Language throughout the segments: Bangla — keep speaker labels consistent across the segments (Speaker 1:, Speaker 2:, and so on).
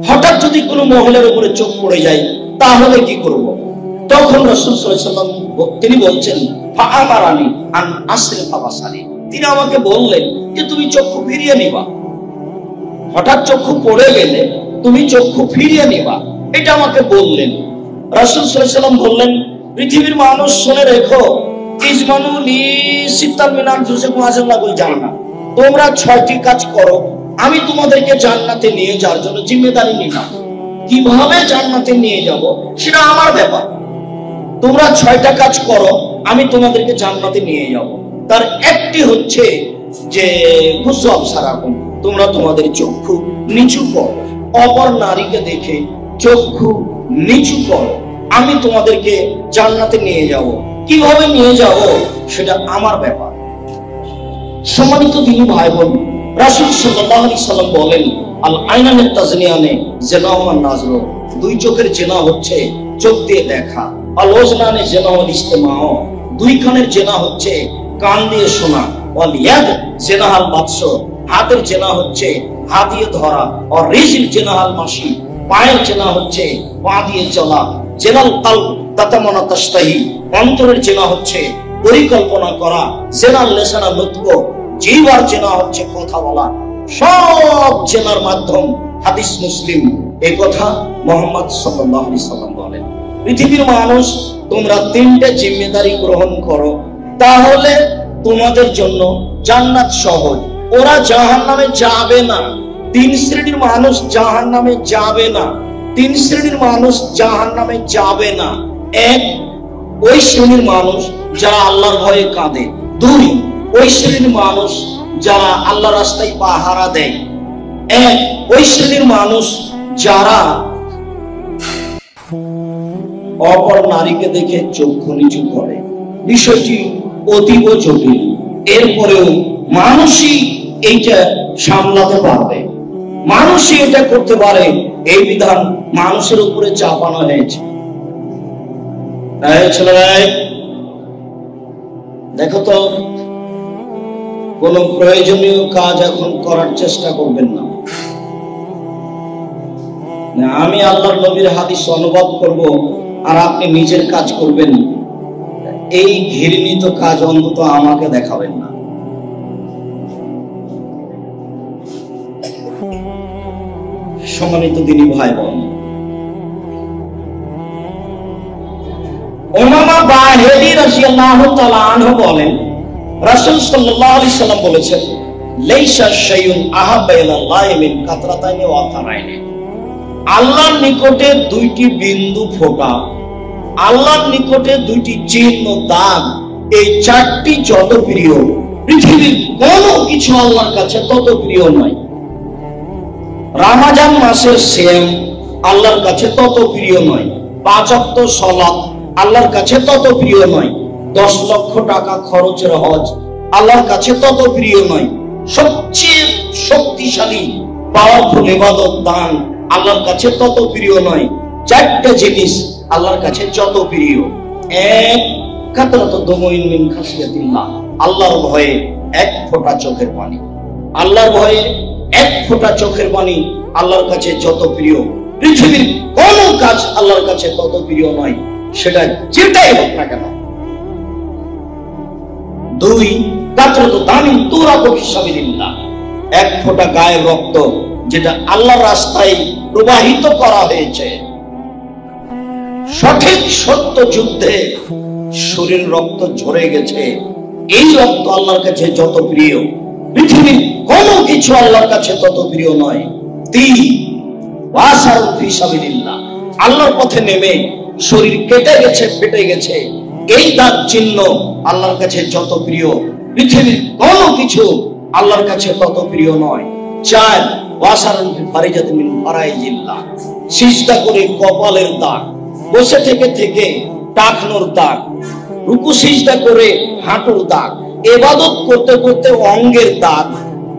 Speaker 1: হঠাৎ যদি কোনো মহিলার উপরে চোখ পড়ে যায় তাহলে কি করব? তখন রাসূল সাল্লাল্লাহু আলাইহি ওয়াসাল্লাম তিনি বলছেন ফাআমারানি আন আসরিফা বাসারি, তিনি আমাকে বললেন যে তুমি চক্ষু ফিরিয়ে নিবা। হঠাৎ চক্ষু পড়ে গেলে তুমি চক্ষু ফিরিয়ে নিবা, এটা আমাকে বললেন। রাসূল সাল্লাল্লাহু আলাইহি ওয়াসাল্লাম বললেন, পৃথিবীর মানুষ শুনে রেখো, ইজমানু লি সিত্তান মিন আনফুসিকুম আযাল্লাকুল জান্নাহ, তোমরা 6টি কাজ করো, আমি তোমাদেরকে জান্নাতে নিয়ে যাওয়ার জন্য জিম্মেদারি নিলাম। কিভাবে জান্নাতে নিয়ে যাব সেটা আমার ব্যাপার। তোমরা 6টা কাজ করো, আমি তোমাদেরকে জান্নাতে নিয়ে যাব। তার একটি হচ্ছে যে গুসু আবসারাকুম, তোমরা তোমাদের চক্ষু নিচু করো, অপর নারীকে দেখে চক্ষু নিচু করো, আমি তোমাদেরকে জান্নাতে নিয়ে যাব। কিভাবে নিয়ে যাব সেটা আমার ব্যাপার। সম্মানিত দিনী ভাই বোন, রাসূল সাল্লাল্লাহু আলাইহি সাল্লাম বলেন, আল আইনানে তাজনিয়ানে জিনা ওয়া নাজরু, দুই চোখের জিনা হচ্ছে চোখ দিয়ে দেখা। আল ওজনানে জিনা ওয়াল ইস্তিমাউ, দুই কানের জিনা হচ্ছে কান দিয়ে শোনা। ওয়াল ইয়াদ জিনা আল বাতস, হাতের জিনা হচ্ছে হাত দিয়ে ধরা। আর রিজিল জিনা আল মাশি, পায়ের জিনা হচ্ছে পা দিয়ে চলা। জিনাল কলব তাতামানা তাশতাহি, অন্তরের জিনা হচ্ছে পরিকল্পনা করা। জিনাল লিসানা নুতক, জিহ্বার জেনা হচ্ছে কথা বলা। সব জেনার মাধ্যম হাদিস মুসলিম, এই কথা মুহাম্মদ সাল্লাল্লাহু আলাইহি সাল্লাম বলেন। পৃথিবীর মানুষ, তোমরা 3টে জিম্মেদারি গ্রহণ করো, তাহলে তোমাদের জন্য জান্নাত সহজ। ওরা জাহান্নামে যাবে না। 3 শ্রেণীর মানুষ জাহান্নামে যাবে না। 3 শ্রেণীর মানুষ জাহান্নামে যাবে না। 1, ওই শ্রেণীর মানুষ যারা আল্লাহর ভয়ে কাঁদে। 2, ওই শ্রেণীর মানুষ যারা আল্লাহ রাস্তায় পাহারা দেয়। 1, ওই শ্রেণীর মানুষ যারা অপর নারীকে দেখে চক্ষু নিচু করে। বিষয়টি অতীব জটিল, এরপরেও মানুষই এইটা সামলাতে পারবে, মানুষই এটা করতে পারে, এই বিধান মানুষের উপরে চাপানো হয়েছে। দেখো তো, কোন প্রয়োজনীয় কাজ এখন করার চেষ্টা করবেন না। আমি আল্লাহর নবীর হাদিস অনুবাদ করব আর আপনি নিজের কাজ করবেন, এই ঘৃণিত কাজ অন্তত আমাকে দেখাবেন না। সম্মানিত দিনী ভাই বোন, উমামা বাহিলি রাদিয়াল্লাহু তাআলা আনহু বলেন, রাসূল সাল্লাল্লাহু আলাইহি সাল্লাম বলেছেন, লাইসা শাইউন আহাব্বা ইলাল্লাহি মিন কাতরাতাইনি ওয়া তারাইনি, আল্লাহর নিকটে 2টি বিন্দু ফোঁটা, আল্লাহর নিকটে 2টি চিহ্ন দাগ, এই 4টি যত প্রিয়, পৃথিবীর কোনো কিছু আল্লাহর কাছে তত প্রিয় নয়। রমজান মাসের সিয়াম আল্লাহর কাছে তত প্রিয় নয়। 5 ওয়াক্ত সালাত আল্লাহর কাছে তত প্রিয় নয়। 10 লক্ষ টাকা খরচের হজ আল্লাহর কাছে তত প্রিয় নয়। সবচেয়ে শক্তিশালী পাওয়ারফুল ইবাদত দান আল্লাহর কাছে তত প্রিয় নয়। 4টা জিনিস আল্লাহর কাছে যত প্রিয়। 1, কাতরাতু দুমুইন মিন খাশিয়াতিল্লাহ, আল্লাহর ভয়ে 1 ফোঁটা চোখের পানি। আল্লাহর ভয়ে 1 ফোঁটা চোখের পানি আল্লাহর কাছে যত প্রিয়, পৃথিবীর কোন কাজ আল্লাহর কাছে তত প্রিয় নয়, সেটা যেটাই হোক না কেন। 2, কাতরাতু দামিন তুরাকু ফি সাবিলিল্লাহ, 1 ফোঁটা গায়ের রক্ত যেটা আল্লাহর রাস্তায় প্রবাহিত করা হয়েছে। সঠিক সত্য যুদ্ধে শরীর রক্ত ঝরে গেছে, এই রক্ত আল্লাহর কাছে যত প্রিয়, পৃথিবীর কোনো কিছু আল্লাহর কাছে তত প্রিয় নয়। 3, ওয়াসারু ফি সাবিলিল্লাহ, আল্লাহর পথে নেমে শরীর কেটে গেছে, ফেটে গেছে, এই দাগ চিহ্ন আল্লাহর কাছে যত প্রিয়, পৃথিবীর কোনো কিছু আল্লাহর কাছে তত প্রিয় নয়। 4, ওয়াসারু ফি ফারিজাতিন মিন ফারাইজিল্লাহ, সিজদা করে কপালের দাগ, বসে থেকে টাকনোর দাগ, রুকু সিজদা করে হাঁটুর দাগ, ইবাদত করতে করতে অঙ্গের দাগ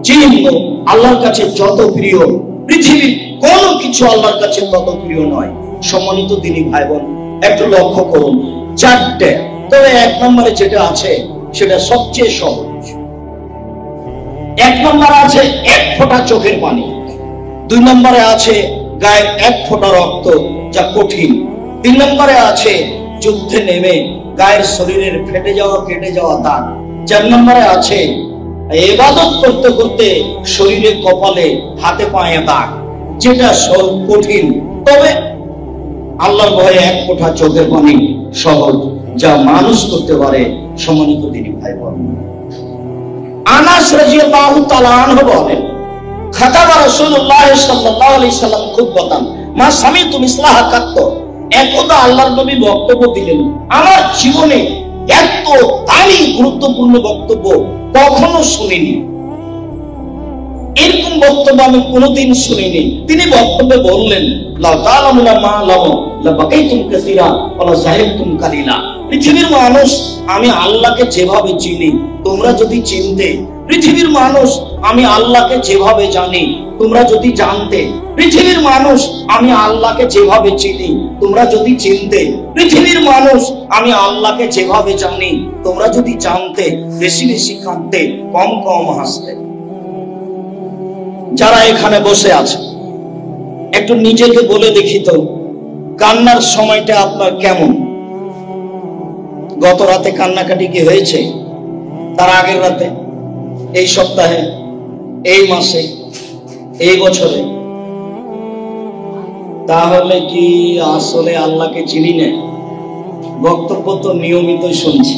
Speaker 1: চিহ্ন আল্লাহর কাছে যত প্রিয়, পৃথিবীর কোনো কিছু আল্লাহর কাছে তত প্রিয় নয়। সম্মানিত দিনী ভাই বোন, একটু লক্ষ্য করুন, 4টে, তবে 1 নম্বরে যেটা আছে সেটা সবচেয়ে সহজ। 1 নম্বরে আছে 1 ফোঁটা চোখের পানি। 2 নম্বরে আছে গায়ের এক ফোঁটা রক্ত যা কঠিন। 3 নম্বরে আছে যুদ্ধে নেমে গায়ের শরীরের ফেটে যাওয়া কেটে যাওয়া দাগ। 4 নম্বরে আছে ইবাদত করতে করতে শরীরে কপালে হাতে পায়ে দাগ, যেটা কঠিন, তবে আল্লাহর ভয়ে এক ফোঁটা চোখের পানি সহজ, যা মানুষ করতে পারে। সম্মানিত দিনী ভাই বোন, আনাস রাদিয়াল্লাহু তাআলা আনহু বলেন, খাতাবা রাসূলুল্লাহ সাল্লাল্লাহু আলাইহি সাল্লাম খুতবাতান মা সামিতু মিসলাহা কাত্ত। একদা আল্লাহর নবী বক্তব্য দিলেন, আমার জীবনে এত দামি গুরুত্বপূর্ণ বক্তব্য কখনো শুনিনি। এরকম বক্তব্য আমি কোনোদিন শুনিনি। তিনি বক্তব্যে বললেন, লা তা'লামুনা মা লাম লা বাকাইতুম কাসীরা ওয়া লা যাহিবতুম কালিলা। পৃথিবীর মানুষ আমি আল্লাহকে যেভাবে চিনি তোমরা যদি চিনতে, পৃথিবীর মানুষ আমি আল্লাহকে যেভাবে জানি তোমরা যদি জানতে, পৃথিবীর মানুষ আমি আল্লাহকে যেভাবে চিনি তোমরা যদি চিনতে, পৃথিবীর মানুষ আমি আল্লাহকে যেভাবে জানি তোমরা যদি জানতে, বেশি বেশি কাঁদতে, কম কম হাসতে। যারা এখানে বসে আছে একটু নিজেকে বলে দেখি তো, কান্নার সময়টা আপনার কেমন? গত রাতে কান্নাকাটি কি হয়েছে? তার আগের রাতে, এই সপ্তাহে, এই মাসে, এই বছরে? তাহলে কি আসলে আল্লাহকে চিনি না? বক্তব্য তো নিয়মিত শুনছি,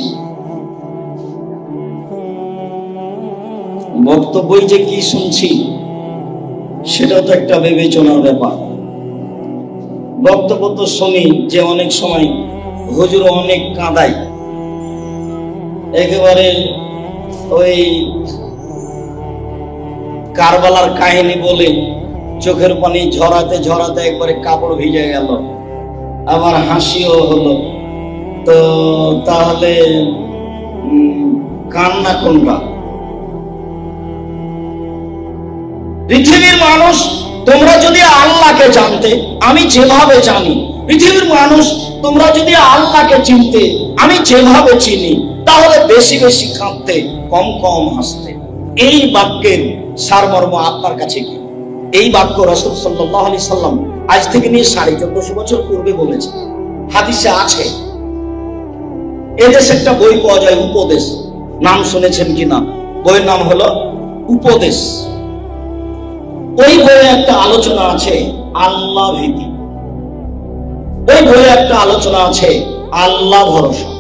Speaker 1: বক্তব্যই যে কি শুনছি সেটা তো একটা বিবেচনার ব্যাপার। বক্তব্য তো শুনি যে অনেক সময় হুজুর অনেক কাঁদাই, একেবারে ওই কারবালার কাহিনী বলে চোখের পানি ঝরাতে ঝরাতে একবারে কাপড় ভিজে গেল, আবার হাসিও হলো। তো তাহলে কান্না কোনটা? পৃথিবীর মানুষ তোমরা যদি আল্লাহকে জানতে আমি যেভাবে জানি, পৃথিবীর মানুষ তোমরা যদি আল্লাহকে চিনতে আমি যেভাবে চিনি, তাহলে বেশি বেশি কাঁদতে, কম কম হাসতে। এই বাক্যের সারমর্ম আপনার কাছে কি? এই বাক্য রাসূল সাল্লাল্লাহু আলাইহি সাল্লাম আজ থেকে নিয়ে 1450 বছর পূর্বে বলেছে, হাদিসে আছে। এদেশে একটা বই পাওয়া যায়, উপদেশ, নাম শুনেছেন কিনা? বইয়ের নাম হলো উপদেশ। ওই বইয়ে একটা আলোচনা আছে আল্লাহ ভীতি, ওই বইয়ে একটা আলোচনা আছে আল্লাহ ভরসা।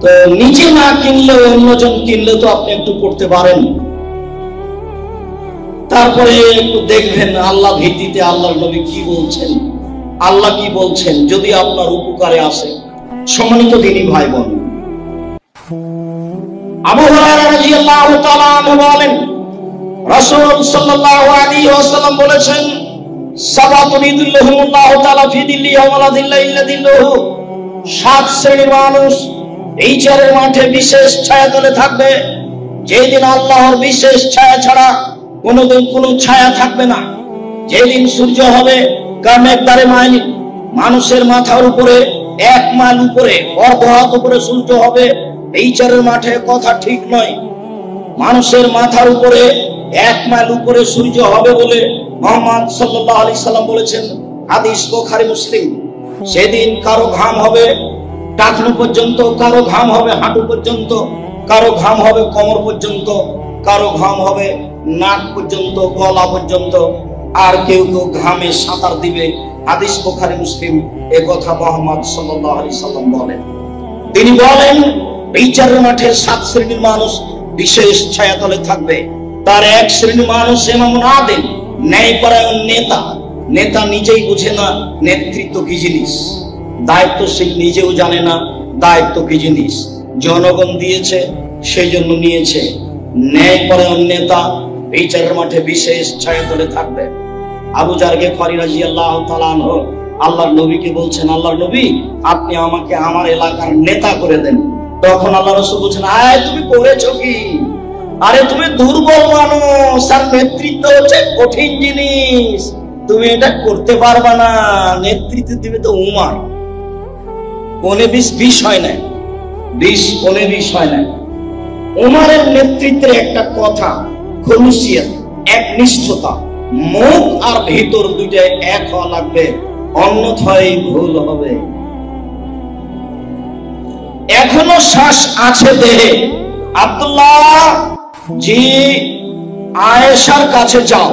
Speaker 1: তো নিজে না কিনলে অন্যজন কিনলে তো আপনি একটু পড়তে পারেন, তারপরে একটু দেখবেন আল্লাহ ভীতিতে আল্লাহর নবী কি বলছেন, আল্লাহ কি বলছেন, যদি আপনার উপকারে আসে। সম্মানিত দিনী ভাই বোন, আবু হুরায়রা রাদিয়াল্লাহু তাআলা আনহু বলেন, রাসূল সাল্লাল্লাহু আলাইহি ওয়াসাল্লাম বলেছেন, সাবাতুন ইযিল্লুহুমুল্লাহু তাআলা ফি দিল্লি ইয়াওমা লা দিল্লা ইল্লা দিল্লুহু। 7 শ্রেণীর মানুষ এই বিচারের মাঠে বিশেষ ছায়া তলে থাকবে, যেদিন আল্লাহর বিশেষ ছায়া ছাড়া কোনোদিন কোনো ছায়া থাকবে না। যেদিন সূর্য হবে কামেকদারে মাইল, মানুষের মাথার উপরে 1 মাইল উপরে, অর্ধ হাত উপরে সূর্য হবে। এই বিচারের মাঠে কথা ঠিক নয়, মানুষের মাথার উপরে 1 মাইল উপরে সূর্য হবে বলে মুহাম্মদ সাল্লাল্লাহু আলাইহি সাল্লাম বলেছেন, হাদিস বুখারী মুসলিম। সেদিন কারো ঘাম হবে টাকনু পর্যন্ত, কারো ঘাম হবে হাঁটু পর্যন্ত, কারো ঘাম হবে কোমর পর্যন্ত, কারো ঘাম হবে নাক পর্যন্ত, গলা পর্যন্ত, আর কেউ কেউ ঘামে সাঁতার দিবে। হাদিস বুখারী মুসলিম। এই কথা মুহাম্মদ সাল্লাল্লাহু আলাইহি সাল্লাম বলেন। তিনি বলেন, বিচারের মাঠে 7 শ্রেণীর মানুষ বিশেষ ছায়াতলে থাকবে। তার 1 শ্রেণীর মানুষ ইমামুন আদিল, ন্যায়পরায়ণ নেতা। নেতা নিজেই বুঝে না নেতৃত্ব কি জিনিস, দায়িত্বশীল নিজেও জানে না দায়িত্ব কি জিনিস, জনগণ দিয়েছে সেই জন্য নিয়েছে। ন্যায়পরায়ণ নেতা বিচারের মাঠে বিশেষ ছায়াতলে থাকবে। আবু জার গিফারী রাদিয়াল্লাহু তাআলা আনহু আল্লাহর নবীকে বলছেন, আল্লাহর নবী আপনি আমাকে আমার এলাকার নেতা করে দেন। তখন আল্লাহ রাসূল বলছেন, আয় তুমি করেছো কি? আরে তুমি দুর্বল মানুষ, আর নেতৃত্ব হচ্ছে কঠিন জিনিস, তুমি এটা করতে পারবা না। নেতৃত্ব দিবে তো উমার। 19-20 হয় না, 20-19 হয় না। উমারের নেতৃত্বের একটা কথা, খলুসিয়ত, একনিষ্ঠতা, মুখ আর ভিতর দুইটাই এক হওয়া লাগবে, অন্যথায় ভুল হবে। এখনো শ্বাস আছে দেহে। আব্দুল্লাহ জি আয়েশার কাছে যাও,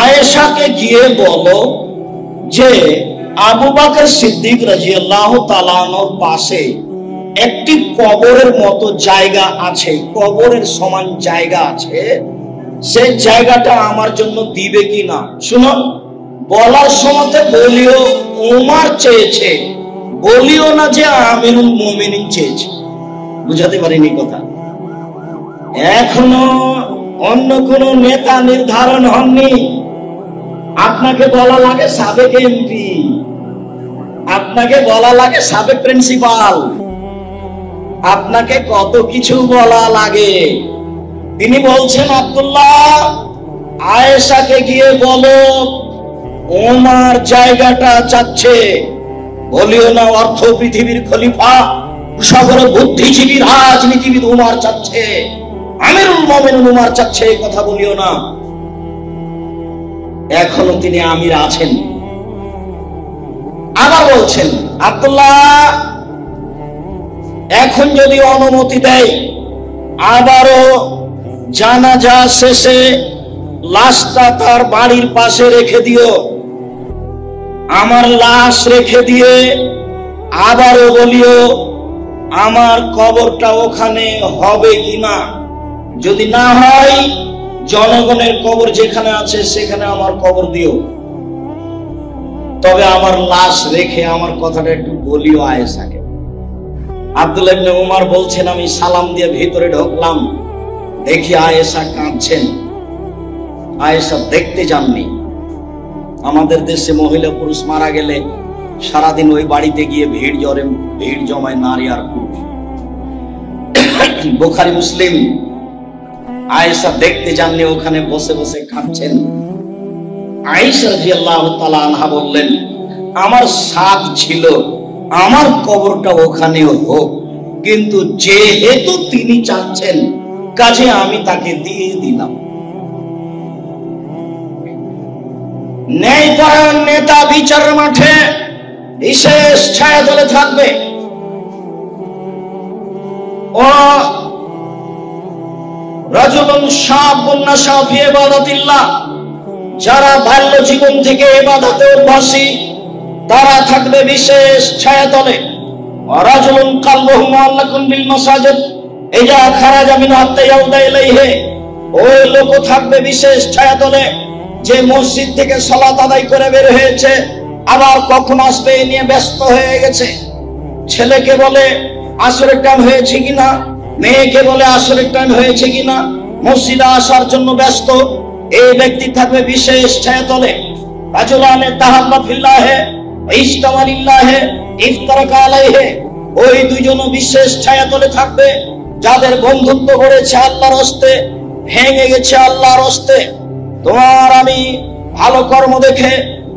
Speaker 1: আয়েশাকে গিয়ে বলো যে আবু বকর সিদ্দিক রাদিয়াল্লাহু তাআলা আনহুর পাশে একটি কবরের মতো জায়গা আছে, কবরের সমান জায়গা আছে, সেই জায়গাটা আমার জন্য দিবে কিনা। শুনো, বলার সময় বলিও ওমর চেয়েছে, বলিও না যে আমিরুল মুমিনিন চেয়েছে। বুঝাতে পারিনি কথা? এখনো অন্য কোন নেতা নির্ধারণ হননি। আপনাকে বলা লাগে সাবেক এমপি, আপনাকে বলা লাগে সাবেক প্রিন্সিপাল, আপনাকে কত কিছু বলা লাগে। তিনি বলছেন, আব্দুল্লাহ আয়েশাকে গিয়ে বলো ওমর জায়গাটা চাচ্ছে, বলিও না অর্থ পৃথিবীর খলিফা, সকল বুদ্ধিজীবী রাজনীতিবিদ ওমর চাচ্ছে, আমিরুল মুমিনিন ওমর চাচ্ছে, এই কথা বলিও না। এখনো তিনি আমির আছেন। আবার বলছেন, আব্দুল্লাহ এখন যদি অনুমতি দেয়, আবারও জানাজা শেষে লাশটা তার বাড়ির পাশে রেখে দিও, আমার লাশ রেখে দিয়ে আবারও বলিও আমার কবরটা ওখানে হবে কিনা। যদি না হয়, জনগণের কবর যেখানে আছে সেখানে আমার কবর দিও, তবে আমার লাশ রেখে আমার কথাটা একটু বলিও আয়েশাকে। আব্দুল্লাহ ইবনে উমর বলছেন, আমি সালাম দিয়ে ভিতরে ঢুকলাম, দেখি আয়েশা কাঁদছেন। আয়েশা দেখতে যাননি। আমাদের দেশে মহিলা পুরুষ মারা গেলে সারাদিন ওই বাড়িতে গিয়ে ভিড় জমায় নারী আর পুরুষ। বুখারী মুসলিম। আয়েশা দেখতে যাননি, ওখানে বসে বসে কাঁদছেন। আয়েশা রাদিয়াল্লাহু তাআলা আনহা বললেন, আমার সাধ ছিল আমার কবরটা ওখানে হোক, কিন্তু যেহেতু তিনি চাচ্ছেন কাজে আমি তাকে দিয়ে দিলাম। ন্যায়পরায়ণ নেতা বিচারের মাঠে বিশেষ ছায়াতলে থাকবে। ও রাজুলুন শাবুন নাশা ফি ইবাদাতিল্লাহ, যারা বাল্য জীবন থেকে ইবাদতে অভ্যাসী তারা থাকবে বিশেষ ছায়াতলে। রাজুলুন কলবুহু মুআল্লাকুন বিল মাসাজিদ ইজা খারাজা মিন হাত্তা ইয়াউদা ইলাইহি, ওই লোক থাকবে বিশেষ ছায়াতলে যে মসজিদ থেকে সালাত আদায় করে বের হয়েছে, আবার কখন আসবে এ নিয়ে ব্যস্ত হয়ে গেছে। ছেলেকে বলে আসরের টাইম হয়েছে কিনা, মেয়েকে বলে আসরের টাইম হয়েছে কিনা, মসজিদে আসার জন্য ব্যস্ত। এই ব্যক্তি থাকবে বিশেষ ছায়াতলে। রাজুলানে তাহাব্বা ফিল্লাহে ইজতামা লিল্লাহে ইফতারাকা আলাইহি, ওই দুইজন বিশেষ ছায়াতলে থাকবে যাদের বন্ধুত্ব গড়েছে আল্লাহর হস্তে, ভেঙে গেছে আল্লাহর হস্তে। তোমার আমি ভালো কর্ম দেখে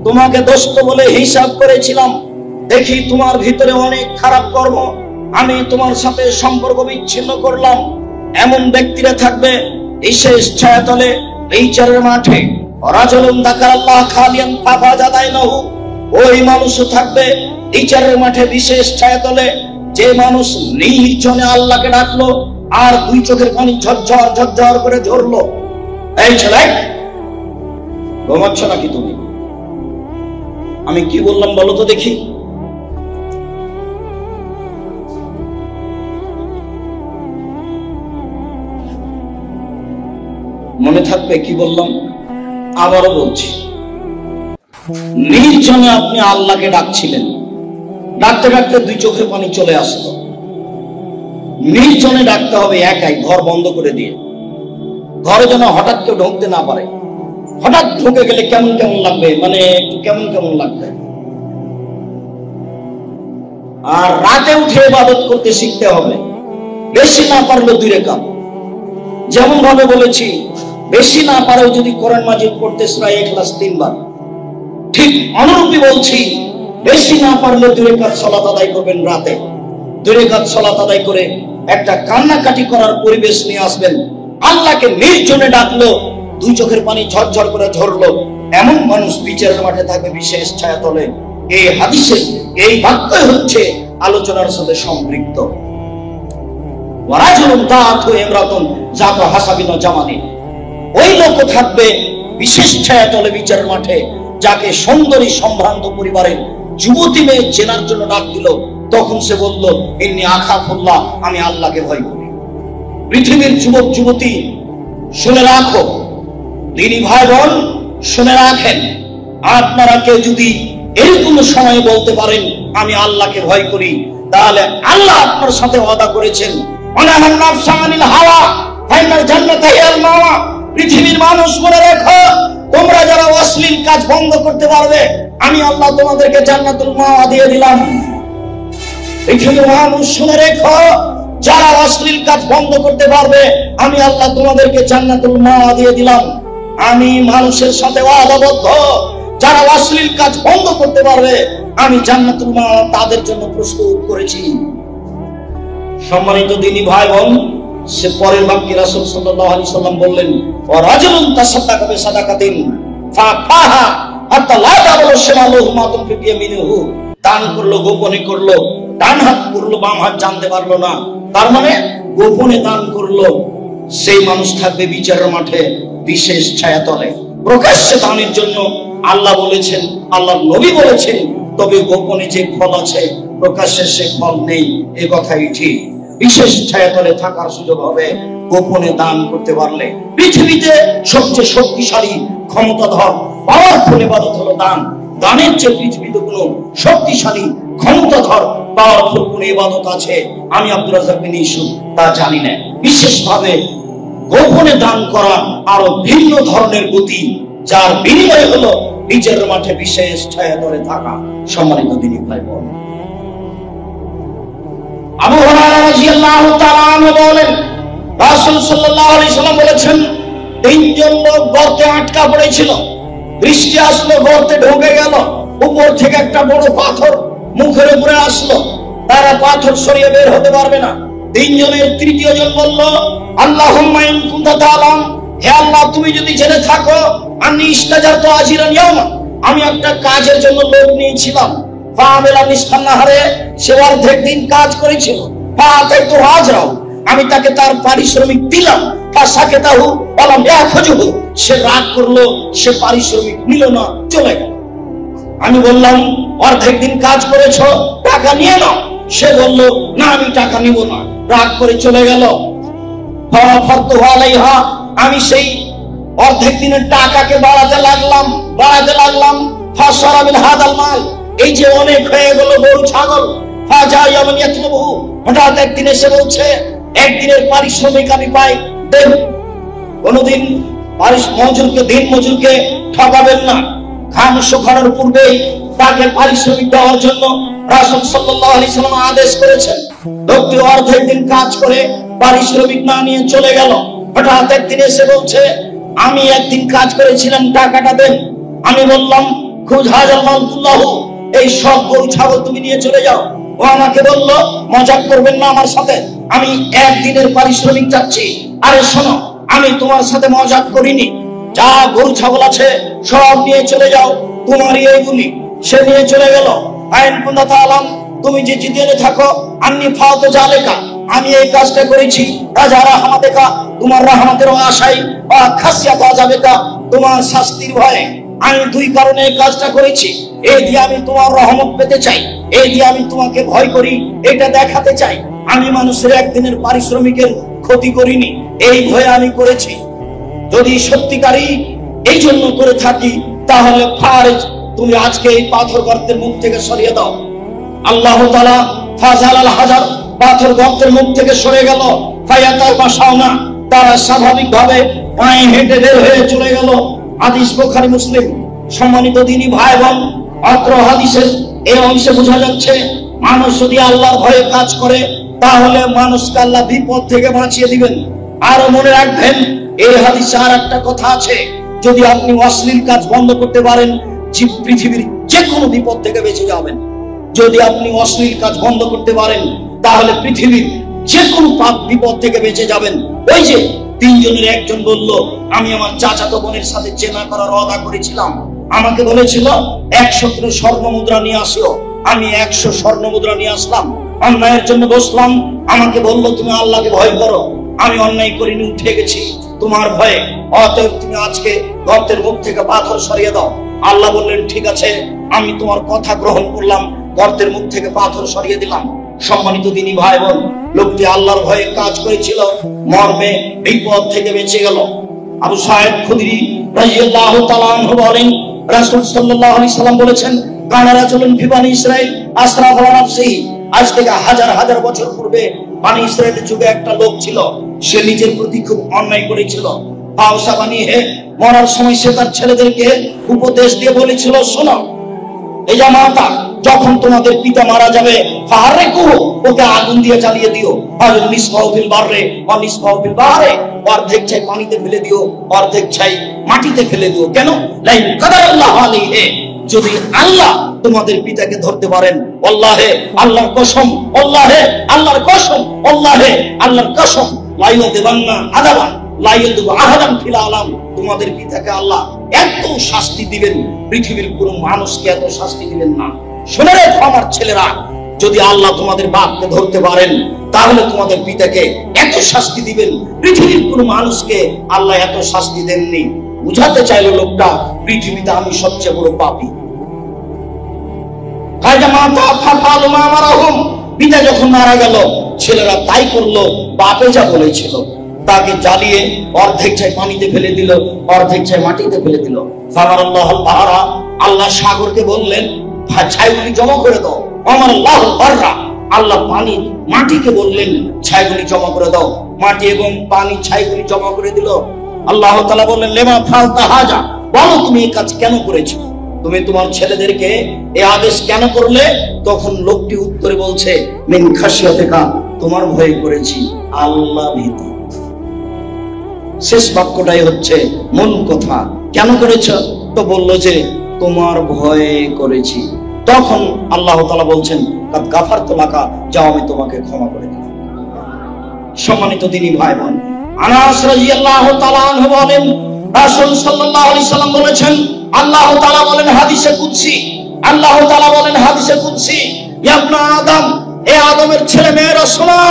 Speaker 1: তোমাকে দোস্ত বলে হিসাব করেছিলাম, দেখি তোমার ভিতরে অনেক খারাপ কর্ম, আমি তোমার সাথে সম্পর্ক বিচ্ছিন্ন করলাম। এমন ব্যক্তিরা থাকবে বিশেষ ছায়াতলে বিচারের মাঠে। রাজুলুন যাকারাল্লাহ খালিয়ান ফাফাজাদাইনাহু, ওই মানুষও থাকবে বিচারের মাঠে বিশেষ ছায়াতলে যে মানুষ নির্জনে আল্লাহকে ডাকলো আর দুই চোখের পানি ঝরঝর ঝরঝর করে ঝরলো। এই ছেলে, ঘুমাচ্ছ নাকি তুমি? আমি কি বললাম বলো তো দেখি। মনে থাকবে কি বললাম? আবারও বলছি, নির্জনে আপনি আল্লাহকে ডাকছিলেন, ডাকতে ডাকতে দুই চোখের পানি চলে আসলো। নির্জনে ডাকতে হবে, একাই, ঘর বন্ধ করে দিয়ে। ঘরে যেন হঠাৎ কেউ ঢুকতে না পারে। হঠাৎ ঢুকে গেলে কেমন কেমন লাগবে, মানে একটু কেমন কেমন লাগবে। আর রাতে উঠে ইবাদত করতে শিখতে হবে। বেশি না পারলে 2 রাকাত, যেমন ভাবে বলেছি, বেশি না পারেও যদি কোরআন মাজিদ পড়তে সূরা ইখলাস 3 বার, ঠিক অনুরূপই বলছি, বেশি না পারলে 2 রাকাত সালাত আদায় করবেন রাতে। 2 রাকাত সালাত আদায় করে একটা কান্নাকাটি করার পরিবেশ নিয়ে আসবেন। আল্লাহকে নির্জনে ডাকলো, দুই চোখের পানি ঝরঝর করে ঝরলো, এমন মানুষ বিচারের মাঠে থাকবে বিশেষ ছায়াতলে। এই হাদিসে এই বাক্য হচ্ছে আলোচনার সাথে সম্পৃক্ত। ওয়ারাজুলুন তাআতু ইমরাতুন যাতু হাসাবিন জামানি, ওই লোক থাকবে বিশেষ ছায়াতলে বিচারের মাঠে, যাকে সুন্দরী সম্ভ্রান্ত পরিবারের যুবতী মেয়ে চেনার জন্য ডাক দিল। তখন সে বলল, ইন্নী আখাফুল্লাহ, আমি আল্লাহকে ভয় করি। পৃথিবীর যুবক যুবতী শুনে রাখো, দিনী ভাই বোন শুনে রাখেন, আপনারা কেউ যদি এরকম সময় বলতে পারেন আমি আল্লাহকে ভয় করি, তাহলে আল্লাহ আপনার সাথে ওয়াদা করেছেন, অনাহান নাফসা আনিল হাওয়া ফাইনাল জান্নাতা হিয়াল মাওয়া। পৃথিবীর মানুষ মনে রেখো, তোমরা যারা অশ্লীল কাজ বন্ধ করতে পারবে, আমি আল্লাহ তোমাদেরকে জান্নাতুল মাওয়া দিয়ে দিলাম। পৃথিবীর মানুষ শুনে রেখো, যারা অশ্লীল কাজ বন্ধ করতে পারবে, আমি আল্লাহ তোমাদেরকে জান্নাতুল মাওয়া দিয়ে দিলাম। আমি মানুষের সাথে ওয়াদাবদ্ধ, যারা অশ্লীল কাজ বন্ধ করতে পারবে, আমি জান্নাতুল মাওয়া তাদের জন্য প্রস্তুত করেছি। সম্মানিত দিনী ভাই বোন, সে পরের বাক্যে রাসূল সাল্লাল্লাহু আলাইহি সাল্লাম বললেন, ওয়া রাজুলুন তাসাদ্দাকা বিসাদাকাতিন ফাফাহা হাত্তা লা তাবলু শিমালুহু মা তুনফিকু ইয়ামিনুহু। দান করলো, গোপনে করলো, ডান হাত করলো, বাম হাত জানতে পারলো না, তার মানে গোপনে দান করলো। সেই মানুষ থাকবে বিচারের মাঠে বিশেষ ছায়াতলে। প্রকাশ্যে দানের জন্য আল্লাহ বলেছেন, আল্লাহর নবী বলেছেন, তবে গোপনে যে ফল আছে প্রকাশ্যে সে ফল নেই, এ কথাই ঠিক। বিশেষ ছায়াতলে থাকার সুযোগ হবে গোপনে দান করতে পারলে। পৃথিবীতে সবচেয়ে শক্তিশালী ক্ষমতাধর পাওয়ারফুল ইবাদত হলো দান। দানের চেয়ে পৃথিবীতে কোনো শক্তিশালী ক্ষমতাধর পাওয়ারফুল কোন ইবাদত আছে আমি আব্দুর রাজ্জাক বিন ইউসুফ তা জানি না। বিশেষভাবে গোপনে দান করা আরো ভিন্ন ধরনের গতি, যার বিনিময় হলো নিজের মাঠে বিশেষ ছায়াতলে থাকা। সম্মানিত দিনী ভাই বোন, আবু হুরায়রা রাদিয়াল্লাহু তাআলা আনহু বলেন, রাসূল সাল্লাল্লাহু আলাইহি সাল্লাম বলেছেন, তিনজন লোক গর্তে আটকা পড়েছিল। বৃষ্টি আসলো, গর্তে ঢুকে গেল, উপর থেকে একটা বড় পাথর মুখের উপরে আসলো, তারা পাথর সরিয়ে বের হতে পারবে না। তিনজনের তৃতীয় জন বলল, আল্লাহুম্মা ইন কুনতা তাআলাম, হে আল্লাহ তুমি যদি জেনে থাকো, আন্নী ইস্তাজারতু আজিরান ইয়াওমা, আমি একটা কাজের জন্য লোক নিয়েছিলাম, ফাআমিলা নিসফান নাহারে, সে অর্ধেক দিন কাজ করেছিল, ফাআতাইতু আজরাহু, আমি তাকে তার পারিশ্রমিক দিলাম, ফাসাকাতাহু ওয়ালাম ইয়াখুজুহু, সে রাগ করলো, সে পারিশ্রমিক নিল না, চলে গেল। আমি বললাম অর্ধেক দিন কাজ করেছো, টাকা নিয়ে নাও। সে বলল না, আমি টাকা নিব না, রাগ করে চলে গেল। আমি সেই অর্ধেক দিনের টাকাকে বাড়াতে লাগলাম। এই যে অনেক হয়ে গেল গরু ছাগল, হঠাৎ একদিন এসে বলছে, একদিনের পারিশ্রমিক আমি পাই, দেন। কোনদিন মজুরকে, দিন মজুরকে ঠকাবেন না। ঘাম শুকানোর পূর্বেই তাকে পারিশ্রমিক দেওয়ার জন্য রাসূল সাল্লাল্লাহু আলাইহি সাল্লাম আদেশ করেছেন। লোকটি অর্ধেক দিন কাজ করে পারিশ্রমিক না নিয়ে চলে গেল। হঠাৎ একদিন এসে বলছে, আমি একদিন কাজ করেছিলাম, টাকাটা দেন। আমি বললাম খুদ হাজাল মালকুল্লাহু, এই সব গরু ছাগল তুমি নিয়ে চলে যাও। ও আমাকে বলল, মজাক করবেন না আমার সাথে, আমি একদিনের পারিশ্রমিক চাচ্ছি। আরে শোনো, আমি তোমার সাথে মজাক করিনি, যা গরু ছাগল আছে সব নিয়ে চলে যাও, তোমারই এইগুলি। সে নিয়ে চলে গেল। আইন কুনতা তাআলাম, তুমি যে জিদিয়ে থাকো, আন্নী ফাওয়াতু জালিকা, আমি এই কাজটা করেছি রাজা রাহমাতিকা, তোমার রহমতের আশায়, বা খাসিয়াত আযাবিকা, তোমার শাস্তির ভয়ে। আমি দুই কারণে এই কাজটা করেছি। এই দিয়ে আমি তোমার রহমত পেতে চাই, এই দিয়ে আমি তোমাকে ভয় করি, এটা দেখাতে চাই। আমি মানুষের একদিনের পারিশ্রমিকের ক্ষতি করিনি, এই ভয়ে আমি করেছি। যদি সত্যিকারই এই জন্য করে থাকি, তাহলে ফারেজ, তুমি আজকে এই পাথর গর্তের মুখ থেকে সরিয়ে দাও। আল্লাহ তাআলা ফাজালাল হাজার, পাথর গর্তের মুখ থেকে সরে গেল। ফায়াতাল মাশাউনা, তারা স্বাভাবিকভাবে পায়ে হেঁটে বের হয়ে চলে গেল। হাদিস বুখারী মুসলিম। সম্মানিত দিনী ভাই বোন, অত্র হাদিসের এই অংশে বোঝা যাচ্ছে, মানুষ যদি আল্লাহর ভয়ে কাজ করে, তাহলে মানুষকে আল্লাহ বিপদ থেকে বাঁচিয়ে দিবেন। আর মনে রাখবেন, এই হাদিসে আর একটা কথা আছে, যদি আপনি অশ্লীল কাজ বন্ধ করতে পারেন, পৃথিবীর যে কোনো বিপদ থেকে বেঁচে যাবেন। যদি আপনি অশ্লীল কাজ বন্ধ করতে পারেন, তাহলে পৃথিবীর যে কোনো পাপ বিপদ থেকে বেঁচে যাবেন। ওই যে তিনজনের একজন বলল, আমি আমার চাচাতো বোনের সাথে জেনা করার ওয়াদা করেছিলাম, আমাকে বলেছিল 100 কিলো স্বর্ণ মুদ্রা নিয়ে আসো। আমি 100 স্বর্ণ মুদ্রা নিয়ে আসলাম, অন্যায়ের জন্য বসলাম। আমাকে বলল, তুমি আল্লাহকে ভয় করো। আমি অন্যায় করিনি, উঠে গেছি তোমার ভয়ে, অতএব তুমি আজকে গর্তের মুখ থেকে পাথর সরিয়ে দাও। আল্লাহ বললেন, ঠিক আছে, আমি তোমার কথা গ্রহণ করলাম, গর্তের মুখ থেকে পাথর সরিয়ে দিলাম। সম্মানিত দিনী ভাই বোন, লোকটি আল্লাহর ভয়ে কাজ করেছিল, মর্মে বিপদ থেকে বেঁচে গেল। আবু সাঈদ খুদরি রাদিয়াল্লাহু তাআলা আনহু বলেন, রাসূল সাল্লাল্লাহু আলাইহি সাল্লাম বলেছেন, কানা রাজুলুন ফি বানি ইসরাঈল আসরাফা আলা নাফসিহি। আজ থেকে হাজার হাজার বছর পূর্বে বানি ইসরাঈলের যুগে একটা লোক ছিল, সে নিজের প্রতি খুব অন্যায় করেছিল। পাওসা বানিয়ে মরার সময় সে তার ছেলেদেরকে উপদেশ দিয়ে বলেছিল, শোনো, এই জামাতা, যখন তোমাদের পিতা মারা যাবে, ওকে আগুন দিয়ে জ্বালিয়ে দিও। আর নিসফাউল বাররে ওয়া নিসফাউল বাহরে, অর্ধেক চাই পানিতে ফেলে দিও, অর্ধেক চাই মাটিতে ফেলে দিও। কেন? লাইন কাদারাল্লাহু আলাইহি, যদি আল্লাহ তোমাদের পিতাকে ধরতে পারেন, আল্লাহে আল্লাহর কসম, আল্লাহে আল্লাহর কসম, আল্লাহে আল্লাহর কসম, লাইলা দেবান্না আদাবান লাইয়াদু আহাদান ফিল আলাম, তোমাদের পিতাকে আল্লাহ এত শাস্তি দিবেন, পৃথিবীর কোনো মানুষকে এত শাস্তি দিবেন না। শুনে রেখো আমার ছেলেরা, যদি আল্লাহ তোমাদের বাপকে ধরতে পারেন, তাহলে তোমাদের পিতাকে এত শাস্তি দিবেন, পৃথিবীর কোনো মানুষকে আল্লাহ এত শাস্তি দেননি। বুঝাতে চাইলো লোকটা, পৃথিবীতে আমি সবচেয়ে বড় পাপী। পিতা যখন মারা গেল, ছেলেরা তাই করলো, বাপে যা বলেছিল। তাকে জ্বালিয়ে অর্ধেক চাই পানিতে ফেলে দিল, অর্ধেক চাই মাটিতে ফেলে দিল। আল্লাহ সাগরকে বললেন, ছাইগুলি জমা করে দাও। আল্লাহ পানি মাটিকে বললেন, ছাইগুলি জমা করে দাও। মাটি এবং পানি ছাইগুলি জমা করে দিল। আল্লাহ তাআলা বললেন, লেমা ফালতা হাজা, বলো তুমি এই কাজ কেন করেছো? তুমি তোমার ছেলেদেরকে এই আদেশ কেন করলে? তখন লোকটি উত্তরে বলছে, মিন খাশিয়াতিকা, তোমার ভয় করেছি, আল্লাহ ভীতি। শেষ বাক্যটাই হচ্ছে মূল কথা। কেন করেছ? তো বলল যে তোমার ভয়ে করেছি। তখন আল্লাহ তাআলা বলছেন, কাদ গাফারতু লাকা, যাও আমি তোমাকে ক্ষমা করে দিলাম। সম্মানিত দিনী ভাই বোন, আনাস রাদিয়াল্লাহু তাআলা আনহু বলেন, রাসূল সাল্লাল্লাহু আলাইহি সাল্লাম বলেছেন, আল্লাহ তাআলা বলেন হাদিসে কুদসি, আল্লাহ তাআলা বলেন হাদিসে কুদসি, ইয়া ইবনা আদম, এ আদমের ছেলে মেয়েরা শোনো,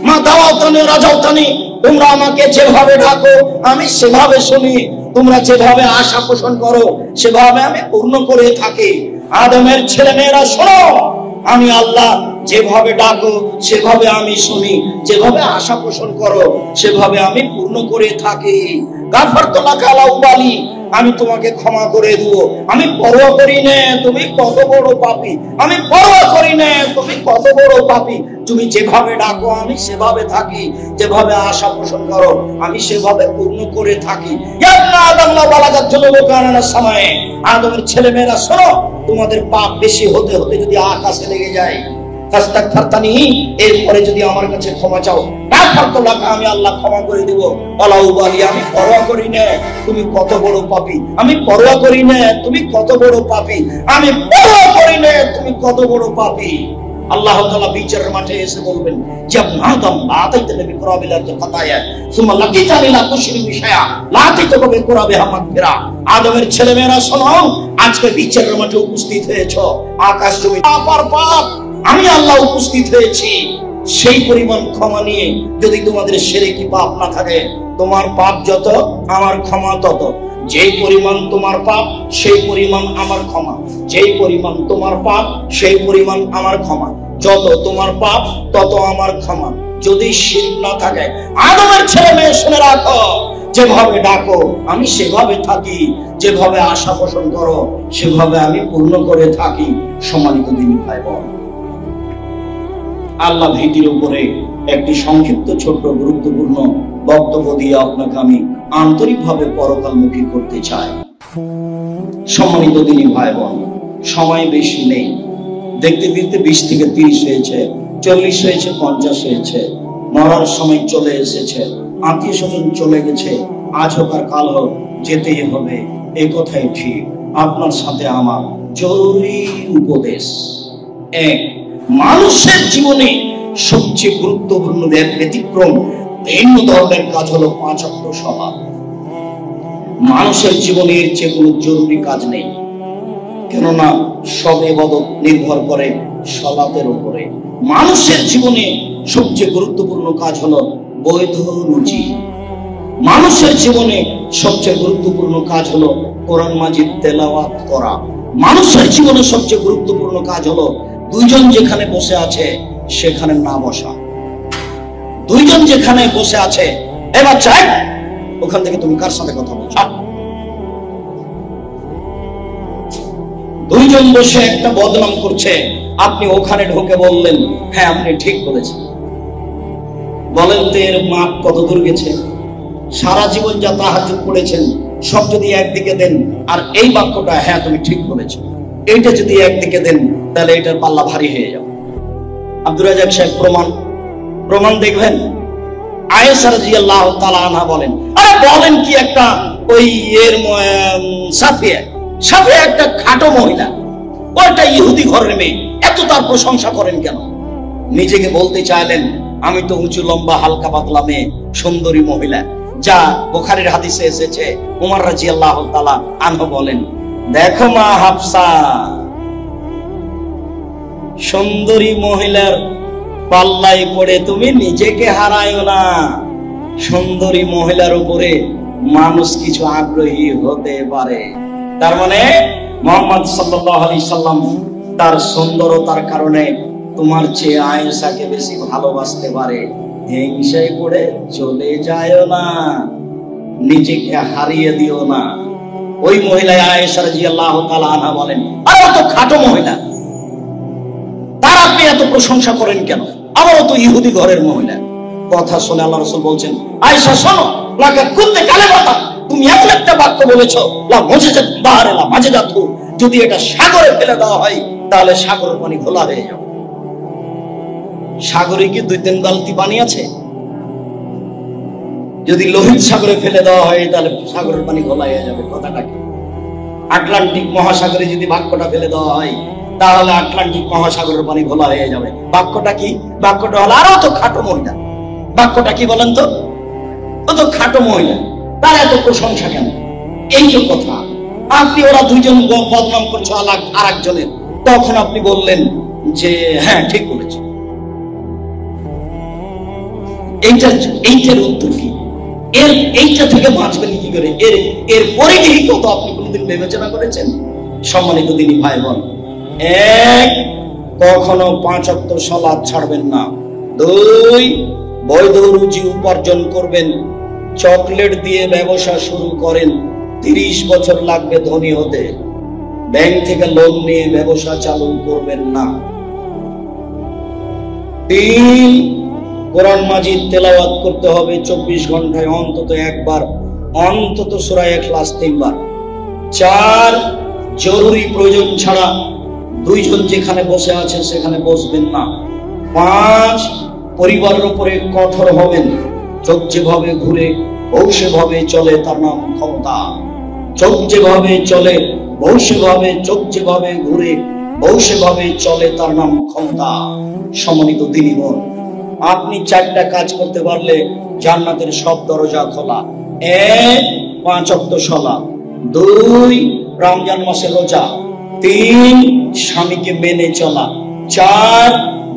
Speaker 1: মা দাওয়াতানি রাজাউতানি, তোমরা আমাকে যেভাবে ডাকো আমি সেভাবে শুনি, তোমরা যেভাবে আশা পোষণ করো সেভাবে আমি পূর্ণ করে থাকি। আদমের ছেলে মেয়েরা শোনো, আমি আল্লাহ যেভাবে ডাকো সেভাবে আমি শুনি, যেভাবে আশা পোষণ করো সেভাবে আমি পূর্ণ করে থাকি। গাফারতু লাকা লা উবালি, আমি তোমাকে ক্ষমা করে দেবো, আমি পরোয়া করি না তুমি কত বড় পাপী, আমি পরোয়া করি না তুমি কত বড় পাপী। তুমি যেভাবে ডাকো আমি সেভাবে থাকি, যেভাবে আশা পোষণ করো আমি সেভাবে পূর্ণ করে থাকি। আদমের ছেলে মেয়েরা শোনো, তোমাদের পাপ বেশি হতে হতে যদি আকাশে লেগে যায়, এরপরে যদি আমার কাছে ক্ষমা চাও, আমি আল্লাহ ক্ষমা করে দেব। আমি পরোয়া করি না তুমি কত বড় পাপী, আমি পরোয়া করি না তুমি কত বড় পাপী, আমি পরোয়া করি না তুমি কত বড় পাপী। আল্লাহ তাআলা বিচারের মাঠে এসে বলবেন, যে আদম আতাইতানি বিকুরাবিল খাতায়া সুম্মা লাকিতানি লা তুশরিকু শাইআ লা তাইতাকু বিকুরাবিহা মাগফিরা। আদমের ছেলেমেয়েরা শোনো, আজকে বিচারের মাঠে উপস্থিত হয়েছো, আকাশ জমি পাপার পাপ আমি আল্লাহ উপস্থিত হয়েছি, সেই পরিমাণ ক্ষমা নিয়ে যদি তোমাদের শিরকি পাপ না থাকে, তোমার পাপ যত আমার ক্ষমা তত। যেই পরিমাণ তোমার পাপ সেই পরিমাণ আমার ক্ষমা, যেই পরিমাণ তোমার পাপ সেই পরিমাণ আমার ক্ষমা, যত তোমার পাপ তত আমার ক্ষমা। যদি শিরক না থাকে, আদমের ছেলে মেয়ে শুনে রাখো, যেভাবে ডাকো আমি সেভাবে থাকি, যেভাবে আশা পোষণ করো সেভাবে আমি পূর্ণ করে থাকি। সম্মানিত দিনী ভাই বোন, আল্লাহ ভীতির উপরে একটি সংক্ষিপ্ত ছোট্ট গুরুত্বপূর্ণ বক্তব্য দিয়ে আপনাকে আমি আন্তরিকভাবে পরকালমুখী করতে চাই। সম্মানিত দিনী ভাই বোন, সময় বেশি নেই, দেখতে দেখতে 20 থেকে 30 হয়েছে, 40 হয়েছে, 50 হয়েছে, মরার সময় চলে এসেছে, আত্মীয় স্বজন চলে গেছে, আজ হোক আর কাল হোক যেতেই হবে, এই কথাই ঠিক। আপনার সাথে আমার জরুরি উপদেশ, এক, মানুষের জীবনে সবচেয়ে গুরুত্বপূর্ণ ব্যতিক্রম ভিন্ন ধরনের কাজ হলো 5 ওয়াক্ত সালাত। মানুষের জীবনে এর চেয়ে কোনো জরুরি কাজ নেই, কেননা সব ইবাদত নির্ভর করে সালাতের উপরে। মানুষের জীবনে সবচেয়ে গুরুত্বপূর্ণ কাজ হলো বৈধ রুজি। মানুষের জীবনে সবচেয়ে গুরুত্বপূর্ণ কাজ হলো কোরআন মাজিদ তেলাওয়াত করা। মানুষের জীবনে সবচেয়ে গুরুত্বপূর্ণ কাজ হলো দুইজন যেখানে বসে আছে সেখানে না বসা। দুইজন যেখানে বসে আছে, এবার চাই ওখান থেকে তুমি কার সাথে কথা বলছো? দুইজন বসে একটা বদনাম করছে, আপনি ওখানে ঢুকে বললেন হ্যাঁ আপনি ঠিক বলেছেন। বলেন তো এর মাপ কত দূর গেছে? সারা জীবন যা তাহাজ্জুদ পড়েছেন সব যদি একদিকে দেন, আর এই বাক্যটা হ্যাঁ তুমি ঠিক বলেছো, এইটা যদি একদিকে দেন, তাহলে এটার পাল্লা ভারী হয়ে যাবে। আব্দুর রাজ্জাক সাহেব প্রমাণ দেখবেন। আয়েশা রাদিয়াল্লাহু তাআলা আনহা বলেন, আরে বলেন কি একটা ওই এর সাফিয়া একটা খাটো মহিলা, ওটা ইহুদি ঘরের মেয়ে, এত তার প্রশংসা করেন কেন? নিজেকে বলতে চাইলেন আমি তো উঁচু লম্বা হালকা পাতলা মেয়ে, সুন্দরী মহিলা, যা বুখারীর হাদিসে এসেছে। ওমর রাদিয়াল্লাহু তাআলা আনহু বলেন, দেখো মা হাফসা, সুন্দরী মহিলার পাল্লায় পড়ে তুমি নিজেকে হারায়ো না। সুন্দরী মহিলার উপরে মানুষ কিছু আগ্রহী হতে পারে। তার মানে মুহাম্মদ সাল্লাল্লাহু আলাইহি সাল্লাম তার সুন্দরতার কারণে তোমার চেয়ে আয়েশাকে বেশি ভালোবাসতে পারে। হিংসায় পড়ে চলে যায়ও না, নিজেকে হারিয়ে দিও না। ওই মহিলা আয়েশা রাদিয়াল্লাহু তাআলা আনহা বলেন, আরে ও তো খাটো মহিলা, তার আপনি এত প্রশংসা করেন কেন? আবার তো ইহুদি ঘরের মহিলা। কথা শুনে আল্লাহ রাসূল বলছেন, আয়েশা শোনো, লাকা কুনতে কালেমাতা, তুমি এমন একটা বাক্য বলেছো, লা মুজিজাত বাহারে লা মাজিদাতু, যদি এটা সাগরে ফেলে দেওয়া হয় তাহলে সাগরের পানি ঘোলা হয়ে যাবে। সাগরে কি 2-3 বালতি পানি আছে? যদি লোহিত সাগরে ফেলে দেওয়া হয় তাহলে সাগরের পানি ঘোলা হয়ে যাবে। কথাটা কি? আটলান্টিক মহাসাগরে যদি বাক্যটা ফেলে দেওয়া হয় তাহলে আটলান্টিক মহাসাগরের পানি ঘোলা হয়ে যাবে। বাক্যটা কি? বাক্যটা হলো আরো তো খাটো মহিলা। বাক্যটা কি বলেন তো? ও তো খাটো মহিলা, তার এত প্রশংসা কেন? এই যে কথা, আপনি ওরা দুইজন বদনাম করছো আর একজনের, তখন আপনি বললেন যে হ্যাঁ ঠিক বলেছো। এইটার উত্তর কি? এইটা থেকে বাঁচবেন কি করে? এর পরিধি কত আপনি কোনদিন বিবেচনা করেছেন? সম্মানিত দিনী ভাই বোন, এক, কখনো 5 ওয়াক্ত সালাত ছাড়বেন না। 2, বৈধ রুজি উপার্জন করবেন। চকলেট দিয়ে ব্যবসা শুরু করেন, 30 বছর লাগবে ধনী হতে। ব্যাংক থেকে লোন নিয়ে ব্যবসা চালু করবেন না। 3, কোরআন মাজিদ তেলাওয়াত করতে হবে 24 ঘন্টায় অন্তত একবার, অন্তত সূরা ইখলাস 3 বার। 4, জরুরি প্রয়োজন ছাড়া দুইজন যেখানে বসে আছে সেখানে বসবেন না। 5, পরিবারের উপরে কঠোর হবেন। চোখ যেভাবে ঘুরে বউ সেভাবে চলে, তার নাম ক্ষমতা। চোখ যেভাবে চলে বউ সেভাবে, চোখ যেভাবে ঘুরে বউ সেভাবে চলে, তার নাম ক্ষমতা। সম্মানিত দিনী বোন, আপনি 4টা কাজ করতে পারলে জান্নাতের সব দরজা খোলা। 1, 5 ওয়াক্ত সালাত। 2, রমজান মাসে রোজা। 3, স্বামীকে মেনে চলা। 4,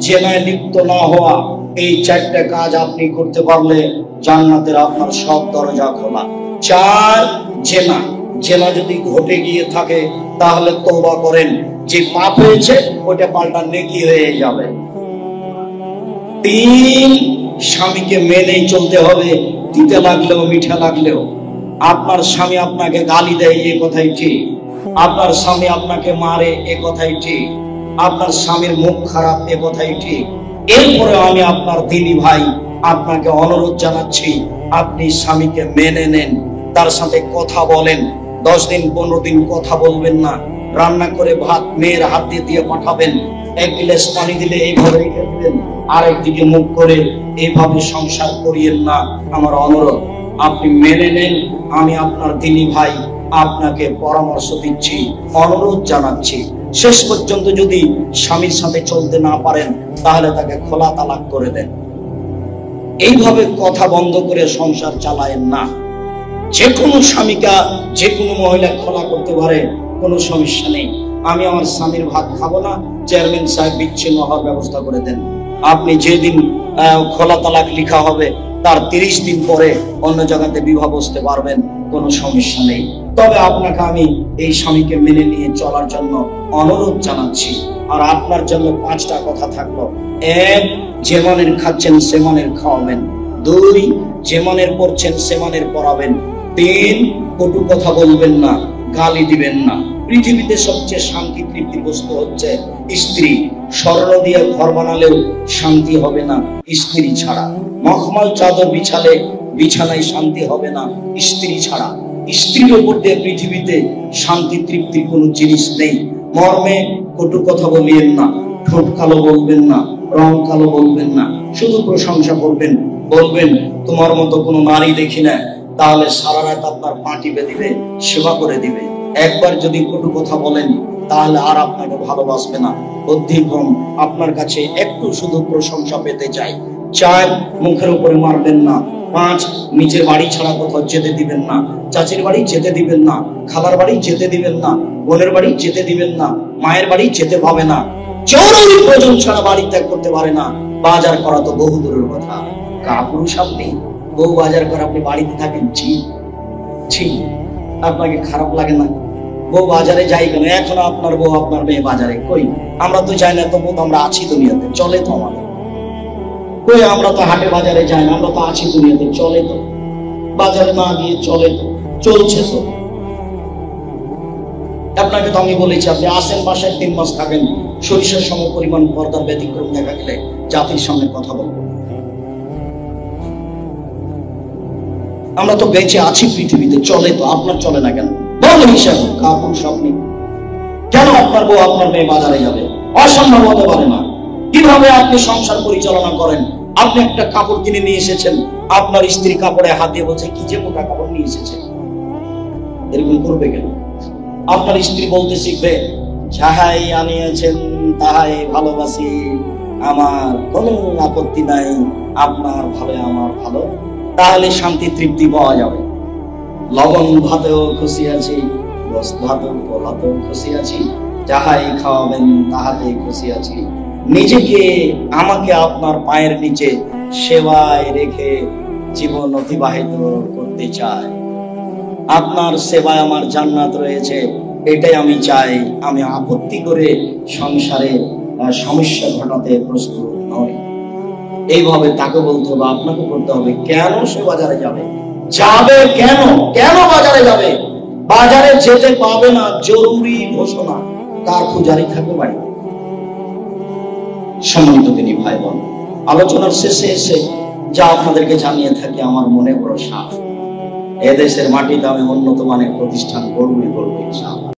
Speaker 1: জেনায় লিপ্ত না হওয়া। এই 4টা কাজ আপনি করতে পারলে জান্নাতের আপনার সব দরজা খোলা। 4, জেনা যদি ঘটে গিয়ে থাকে তাহলে তওবা করেন, যে পাপ হয়েছে ওটা পাল্টা নেকি হয়ে যাবে। 3, স্বামীকে মেনেই চলতে হবে, দিতে লাগলেও মিঠা লাগলেও। আপনার স্বামী আপনাকে গালি দেয় এ কথাই ঠিক, আপনার স্বামী আপনাকে মারে এ কথাই ঠিক, আপনার স্বামীর মুখ খারাপ এ কথাই ঠিক। এরপরে আমি আপনার দিনী ভাই আপনাকে অনুরোধ জানাচ্ছি, আপনি স্বামীকে মেনে নেন, তার সাথে কথা বলেন। 10 দিন 15 দিন কথা বলবেন না। রান্না করে ভাত মেয়ের হাত দিয়ে পাঠাবেন, 1 গ্লাস পানি দিলে এইভাবে রেখে দিবেন, আরেকদিকে মুখ করে এইভাবে সংসার করিয়েন না। আমার অনুরোধ, আপনি মেনে নেন। আমি আপনার দিনী ভাই আপনাকে পরামর্শ দিচ্ছি, অনুরোধ জানাচ্ছি। শেষ পর্যন্ত যদি স্বামীর সাথে চলতে না পারেন তাহলে তাকে খোলা তালাক করে দেন। এইভাবে কথা বন্ধ করে সংসার চালায়েন না। যে কোনো স্বামীকা যে কোনো মহিলা খোলা করতে পারে, কোনো সমস্যা নেই। আমি আমার স্বামীর ভাত খাবো না, চেয়ারম্যান সাহেব বিচ্ছিন্ন হওয়ার ব্যবস্থা করে দেন। আপনি যেদিন খোলা তালাক লিখা হবে তার 30 দিন পরে অন্য জায়গাতে বিবাহ বসতে পারবেন, কোনো সমস্যা নেই। তবে আপনাকে আমি এই স্বামীকে মেনে নিয়ে চলার জন্য অনুরোধ জানাচ্ছি। আর আপনার জন্য 5টা কথা থাকলো। 1, যে মানের খাচ্ছেন সে মানের খাওয়াবেন। 2, যে মানের পড়ছেন সে মানের পড়াবেন। 3, কটু কথা বলবেন না, গালি দিবেন না। পৃথিবীতে সবচেয়ে শান্তি তৃপ্তির বস্তু হচ্ছে স্ত্রী। স্বর্ণ দিয়ে ঘর বানালেও শান্তি হবে না স্ত্রী ছাড়া। মখমল চাদর বিছালে বিছানায় শান্তি হবে না স্ত্রী ছাড়া। স্ত্রীর উপর দিয়ে পৃথিবীতে শান্তি তৃপ্তির কোনো জিনিস নেই। মর্মে কটু কথা বলিয়েন না, ঠোঁট কালো বলবেন না, রং কালো বলবেন না, শুধু প্রশংসা করবেন। বলবেন তোমার মতো কোনো নারী দেখি না, তাহলে সারা রাত আপনার পা টিপে দিবে, সেবা করে দিবে। একবার যদি কটু কথা বলেন তাহলে আর আপনাকে ভালোবাসবে না। অধিকম আপনার কাছে একটু শুধু প্রশংসা পেতে চাই। 4, মুখের উপরে মারবেন না। 5, নিজের বাড়ি ছাড়া কোথাও যেতে দিবেন না। চাচির বাড়ি যেতে দিবেন না, খালার বাড়ি যেতে দিবেন না, বোনের বাড়ি যেতে দিবেন না, মায়ের বাড়ি যেতে পাবে না। জরুরি প্রয়োজন ছাড়া বাড়ি ত্যাগ করতে পারে না। বাজার করা তো বহু দূরের কথা। কাপুরুষ আপনি, বউ বাজার করে আপনি বাড়িতে থাকেন, ছি, আপনাকে খারাপ লাগে না? বউ বাজারে যাই কেন? এখন আপনার বউ আপনার মেয়ে বাজারে কই? আমরা তো যাই না, তবু তো আমরা আছি দুনিয়াতে, চলে তো আমাদের। কই আমরা তো হাটে বাজারে যাই না, আমরা তো আছি দুনিয়াতে, চলে তো। বাজারে না গিয়ে চলে তো, চলছে তো। আপনাকে তো আমি বলেছি, আপনি আসেন বাসায় 3 মাস থাকেন, সরিষার সম পরিমাণ পর্দার ব্যতিক্রম দেখা গেলে জাতির সামনে কথা বলবো। আমরা তো বেঁচে আছি পৃথিবীতে, চলে তো। আপনার চলে না কেন? বল হিসাব কাপুরুষ আপনি। কেন আপনার বউ আপনার মেয়ে বাজারে যাবে? অসম্ভব হতে পারে না। কিভাবে আপনি সংসার পরিচালনা করেন? আপনি একটা কাপড় কিনে নিয়ে এসেছেন, আপনার স্ত্রী কাপড়ে হাত দিয়ে বলছে কি যে মোটা কাপড় নিয়ে এসেছে। এরকম করবে কেন? আপনার স্ত্রী বলতে শিখবে যাহাই আনিয়েছেন তাহাই ভালোবাসি, আমার কোনো আপত্তি নাই, আপনার ভালো আমার ভালো। তাহলে শান্তি তৃপ্তি পাওয়া যাবে। লবণ ভাতেও খুশি আছি, রস ভাতেও পোলাতেও খুশি আছি, যাহাই খাওয়াবেন তাহাতেই খুশি আছি। নিজেকে আমাকে আপনার পায়ের নিচে সেবায় রেখে জীবন অতিবাহিত করতে চাই। আপনার সেবায় আমার জান্নাত রয়েছে, এটাই আমি চাই। আমি আপত্তি করে সংসারে সমস্যা ঘটাতে প্রস্তুত নই। এইভাবে তাকে বলতে হবে, আপনাকে বলতে হবে কেন সে বাজারে যাবে। কেন কেন বাজারে যাবে? বাজারে যেতে পাবে না, জরুরি ঘোষণা। কারখুজারি থাকবে বাড়ি। সম্মানিত দিনী ভাই বোন, আলোচনার শেষে এসে যা আপনাদেরকে জানিয়ে থাকি, আমার মনে বড় সাফ, এদেশের মাটিতে আমি উন্নত মানের প্রতিষ্ঠান গড়বই ইনশাআল্লাহ।